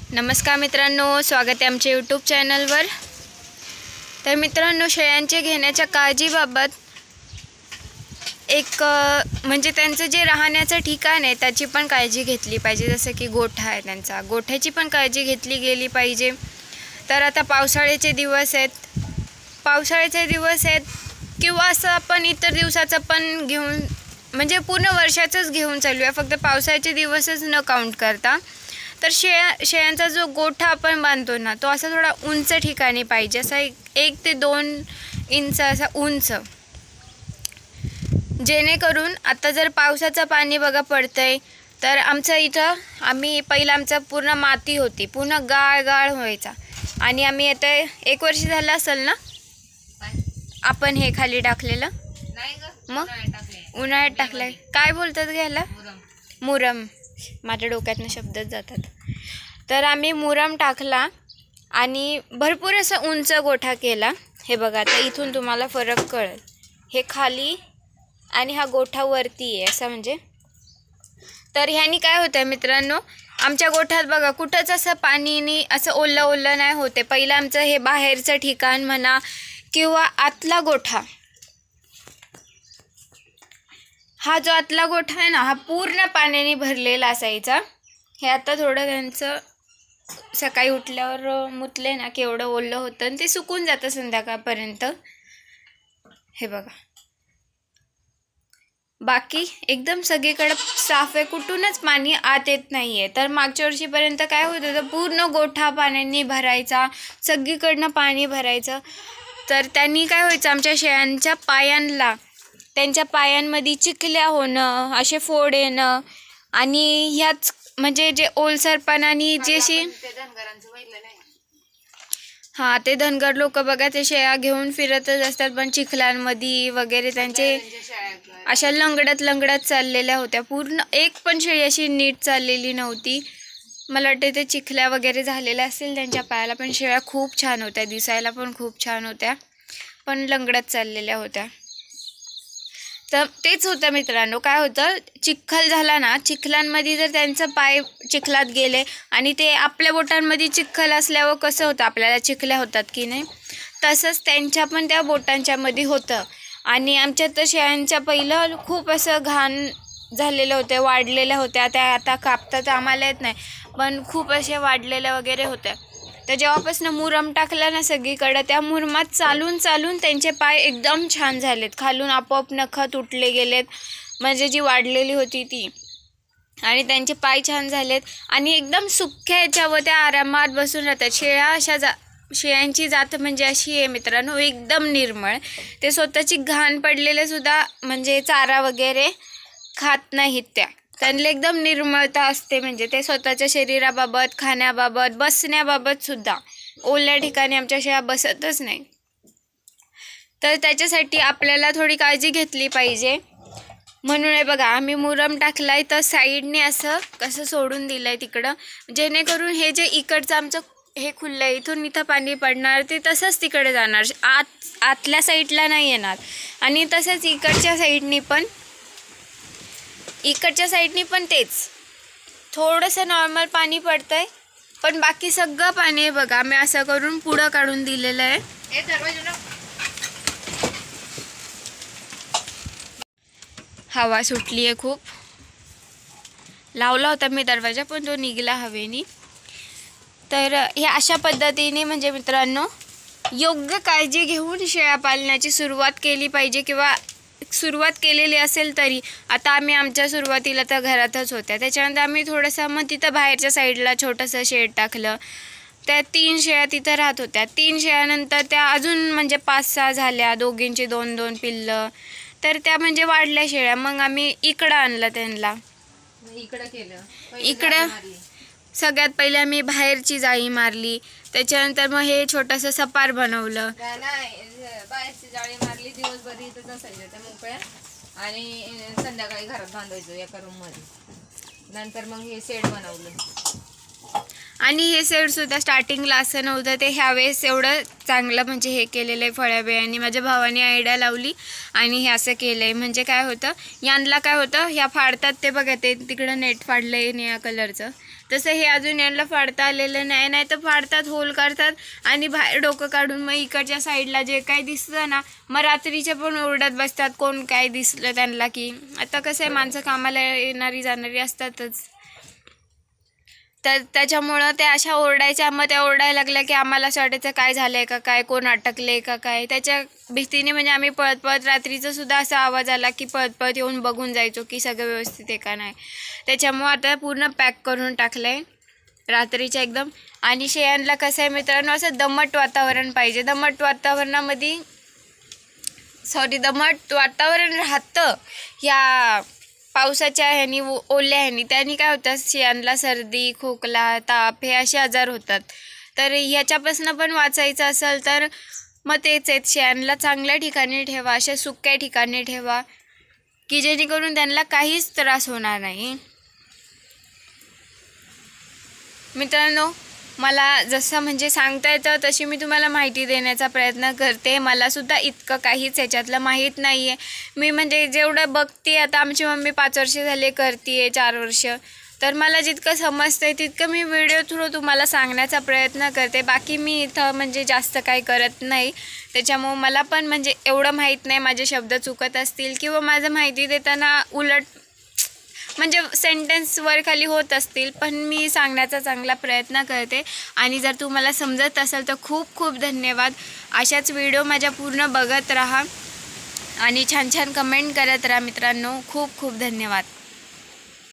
नमस्कार मित्रांनो, स्वागत आहे आमच्या यूट्यूब चॅनलवर। तर मित्रांनो, शेळ्यांचे घेण्याच्या काळजीबाबत एक म्हणजे त्यांचं जे राहण्याचं ठिकाण आहे त्याची पण काळजी घेतली पाहिजे। जसं की गोठा आहे, त्यांचा गोठ्याची पण काळजी घेतली गेली पाहिजे। तर आता पावसाळ्याचे दिवस आहेत किंवा असं आपण इतर दिवसाचं पण घेऊन म्हणजे पूर्ण वर्षाचंच घेऊन चालूया, फक्त पावसाळ्याचे दिवसच न काउंट करता। तर शेळ्यांचा जो गोठा आपण बांधतो ना, तो असा थोडा उंच ठिकाणी पाहिजे, असा 1 ते 2 इंच असा उंच, जेणेकरून आता जर पावसाचं पाणी बघा पडतंय तर आमचं इथं पहिला आमचा पूर्ण माती होती, पूर्ण गाळ व्हायचा। आणि आम्ही आता 1 वर्ष झालं असेल ना आपण हे खाली टाकलेलं, मग उन्हाळ्यात टाकलंय। काय बोलतात घ्यायला? मुरम। माझ्या डोक्यातनं शब्दच जातात। तर आम्ही मुरम टाकला आणि भरपूर असा उंच गोठा केला। हे बघा, आता इथून तुम्हाला फरक कळेल, हे खाली आणि हा गोठा वरती आहे असं, म्हणजे तर ह्यानी काय होतं मित्रांनो, आमच्या गोठ्यात बघा कुठंच असं पाणीनी असं ओलं नाही होते। पहिलं आमचं हे बाहेरचं ठिकाण म्हणा किंवा आतला गोठा, हा जो आतला गोठा आहे ना, हा पूर्ण पाण्याने भरलेला असायचा। हे आता थोडं त्यांचं सकाळी उठल्यावर मुतले ना केवढं ओलं होतं आणि ते सुकून जातं संध्याकाळपर्यंत। हे बघा, बाकी एकदम सगळीकडे साफ आहे, कुठूनच पाणी आत येत नाहीये। तर मागच्या वर्षीपर्यंत काय होत होतं, पूर्ण गोठा पाण्याने भरायचा, सगळीकडनं पाणी भरायचं। तर त्यांनी काय व्हायचं, आमच्या शेळ्यांच्या पायांना, त्यांच्या पायांमध्ये चिखल्या होणं, असे फोड येणं, आणि ह्याच म्हणजे जे ओलसरपणाने जे ते धनगर लोक बघा, ते शेळ्या घेऊन फिरतच असतात, पण चिखलांमध्ये वगैरे त्यांचे अशा लंगडत चाललेल्या होत्या। पूर्ण एक पण शेळी अशी नीट चाललेली नव्हती। मला वाटतं ते चिखल्या वगैरे झालेल्या असेल त्यांच्या पायाला, पण शेळ्या खूप छान होत्या, दिसायला पण खूप छान होत्या, पण लंगडत चाललेल्या होत्या। तर तेच होतं मित्रांनो, काय होतं, चिखल झाला ना, चिखलांमध्ये जर त्यांचं पाय चिखलात गेले आणि ते आपल्या बोटांमध्ये चिखल असल्यावर कसं होतं, आपल्याला चिखल्या होतात की नाही, तसंच त्यांच्या पण त्या बोटांच्यामध्ये होतं। आणि आमच्या तर शेळ्यांच्या पहिलं खूप असं घाण झालेलं होतं, वाढलेल्या होत्या, त्या आता कापता तर आम्हाला येत नाही, पण खूप अशा वाढलेल्या वगैरे होत्या। तर जेव्हापासून मुरम टाकला ना सगळीकडं, त्या मुरमात चालून त्यांचे पाय एकदम छान झालेत, खालून आपोआप नखं तुटले गेलेत, म्हणजे जी वाढलेली होती ती, आणि त्यांचे पाय छान झालेत आणि एकदम सुख्या याच्यावर त्या आरामात बसून राहतात। शेळ्यांची जात म्हणजे अशी आहे मित्रांनो, एकदम निर्मळ, ते स्वतःची घाण पडलेले सुद्धा म्हणजे चारा वगैरे खात नाहीत, त्यांना एकदम निर्मळता असते। म्हणजे ते स्वतःच्या शरीराबाबत, खाण्याबाबत, बसण्याबाबत सुद्धा ओल्या ठिकाणी आमच्या शेळ्या बसतच नाही। तर त्याच्यासाठी आपल्याला थोडी काळजी घेतली पाहिजे। म्हणून आहे बघा, आम्ही मुरम टाकलाय तर साईडने असं कसं सोडून दिलंय तिकडं, जेणेकरून हे जे इकडचं आमचं हे खुलं आहे, इथं पाणी पडणार ते तसंच तिकडे जाणार, आतल्या साईडला नाही येणार। आणि तसंच इकडच्या साईडनी पण तेच थोडंसं नॉर्मल पाणी पडतंय, पण बाकी सगळं पाणी आहे बघा, आम्ही असं करून पुढं काढून दिलेलं आहे। हवा सुटली आहे खूप, लावला होता मी दरवाजा पण तो निघाला हवेनी। तर ह्या अशा पद्धतीने म्हणजे मित्रांनो, योग्य काळजी घेऊन शेळ्या पालनाची सुरुवात केली पाहिजे, किंवा सुरुवात केलेली असेल तरी आता आम्ही आमच्या सुरुवातीला तर घरातच होत्या, त्याच्यानंतर आम्ही थोडंसं मग तिथं बाहेरच्या साईडला छोटंसं शेड टाकलं, त्या 3 शेळ्या तिथं राहत होत्या। 3 शेळ्यानंतर त्या अजून म्हणजे 5-6 झाल्या, दोघींची 2-2 पिल्लं, तर त्या म्हणजे वाढल्या शेळ्या, मग आम्ही इकडं आणलं त्यांना, इकडं सगळ्यात पहिले आम्ही बाहेरची जाळी मारली, त्याच्यानंतर मग हे छोटंसं सपार बनवलं, बाहेरची जाळी मारली, दिवसभर इथंच असायचं त्या मोकळ्या, आणि संध्याकाळी घरात बांधायचो एका रूम मध्ये। नंतर मग हे शेड बनवलं, आणि हे शेड सुद्धा स्टार्टिंगला असं नव्हतं, ते ह्यावेळेस एवढं चांगलं म्हणजे हे केलेलं आहे फळ्याबिळ्यांनी, माझ्या भावाने आयडिया लावली आणि हे असं केलं आहे। म्हणजे काय होतं, यांना काय होतं, ह्या फाडतात ते बघा, ते तिकडं नेट फाडलं आहे निळ्या कलरचं, तसं हे अजून यांना फाडता आलेलं नाही. नाही तर फाडतात, होल करतात आणि बाहेर डोकं काढून मग इकडच्या साईडला जे काही दिसतं ना, मग रात्रीचे पण ओरडत बसतात कोण काय दिसलं त्यांना की. आता कसं आहे, माणसं कामाला येणारी जाणारी असतातच, तर त्याच्यामुळं ते अशा ओरडायच्या. मग त्या ओरडायला लागल्या की आम्हाला असं वाटायचं काय झालं आहे का काय, कोण अटकले का काय. त्याच्या भीतीने म्हणजे आम्ही पळत पळत, रात्रीचं सुद्धा असा आवाज आला की पळत पळत येऊन बघून जायचो की सगळं व्यवस्थित आहे का नाही. त्याच्यामुळं आता पूर्ण पॅक करून टाकलं आहे रात्रीच्या एकदम. आणि शेळ्यांना कसं आहे मित्रांनो, असं दमट वातावरण पाहिजे. दमट वातावरण राहतं या पावसाच्या ह्यानी, ओल्या ह्यानी. त्याने काय होतं, शेळ्यांना सर्दी, खोकला, ताप हे असे आजार होतात. तर ह्याच्यापासून पण वाचायचं असेल तर मग तेच आहेत, शेळ्यांना चांगल्या ठिकाणी ठेवा, अशा सुक्या ठिकाणी ठेवा की जेणेकरून त्यांना काहीच त्रास होणार नाही. मित्रांनो, मला जसं म्हणजे सांगता येतं तशी मी तुम्हाला माहिती देण्याचा प्रयत्न करते. मलासुद्धा इतकं काहीच याच्यातलं माहीत नाही आहे. मी म्हणजे जेवढं बघते, आता आमची मम्मी 5 वर्ष झाले करते आहे, 4 वर्ष, तर मला जितकं समजतं आहे तितकं मी व्हिडिओ थ्रू तुम्हाला सांगण्याचा प्रयत्न करते. बाकी मी इथं म्हणजे जास्त काही करत नाही. त्याच्यामुळं मला पण म्हणजे एवढं माहीत नाही, माझे शब्द चुकत असतील किंवा माझं माहिती देताना उलट म्हणजे सेंटेन्स वर खाली होत असतील, पण मी सांगण्याचा चांगला प्रयत्न करते. आणि जर तुम्हाला समजत असेल तर खूप खूप धन्यवाद. अशाच व्हिडिओ माझ्या पूर्ण बघत राहा आणि छान छान कमेंट करत राहा मित्रांनो. खूप खूप धन्यवाद.